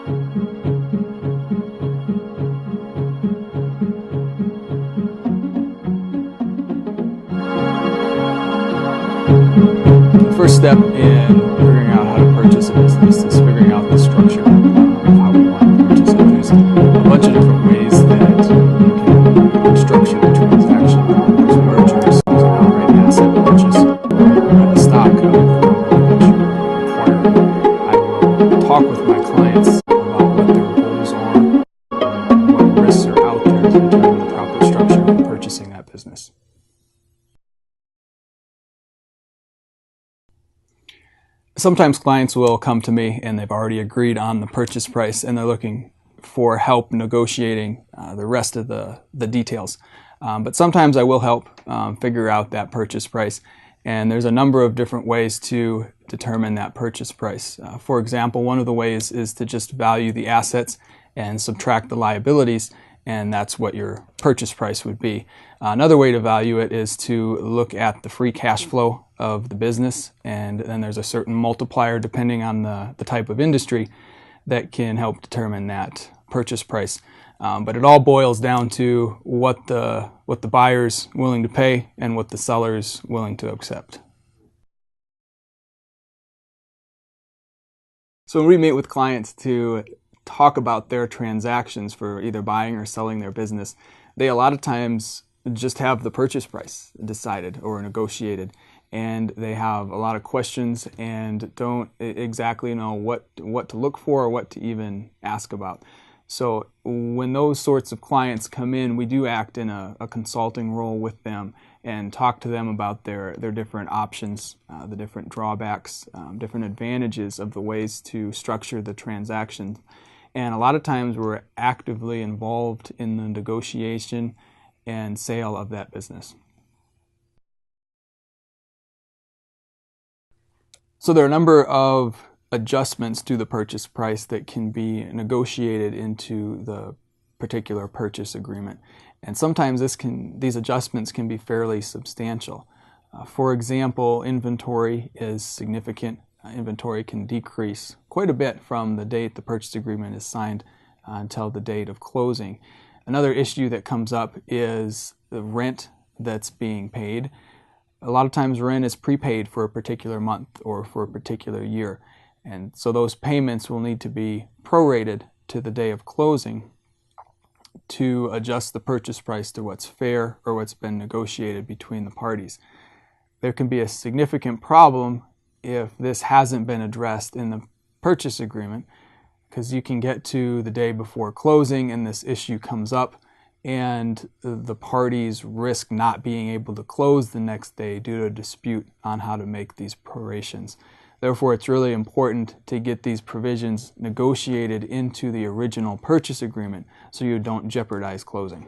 The first step in figuring out how to purchase a business is figuring out the structure of how we want to purchase it. There's a bunch of different ways that you can structure the transaction. There's mergers, there's an outright asset purchase, a stock of I will talk with my clients about what their goals are, what risks are out there to determine the proper structure of purchasing that business. Sometimes clients will come to me and they've already agreed on the purchase price and they're looking for help negotiating the rest of the details. But sometimes I will help figure out that purchase price, and there's a number of different ways to determine that purchase price. For example, one of the ways is to just value the assets and subtract the liabilities, and that's what your purchase price would be. Another way to value it is to look at the free cash flow of the business, and then there's a certain multiplier depending on the type of industry that can help determine that purchase price. But it all boils down to what the buyer's willing to pay and what the seller's willing to accept. So when we meet with clients to talk about their transactions for either buying or selling their business, they a lot of times just have the purchase price decided or negotiated, and they have a lot of questions and don't exactly know what to look for or what to even ask about. So when those sorts of clients come in, we do act in a consulting role with them and talk to them about their different options, the different drawbacks, different advantages of the ways to structure the transaction. And a lot of times we're actively involved in the negotiation and sale of that business. So there are a number of adjustments to the purchase price that can be negotiated into the particular purchase agreement. And sometimes these adjustments can be fairly substantial. For example, inventory is significant. Inventory can decrease quite a bit from the date the purchase agreement is signed until the date of closing. Another issue that comes up is the rent that's being paid. A lot of times rent is prepaid for a particular month or for a particular year, and so those payments will need to be prorated to the day of closing to adjust the purchase price to what's fair or what's been negotiated between the parties. There can be a significant problem if this hasn't been addressed in the purchase agreement, because you can get to the day before closing and this issue comes up and the parties risk not being able to close the next day due to a dispute on how to make these prorations. Therefore, it's really important to get these provisions negotiated into the original purchase agreement so you don't jeopardize closing.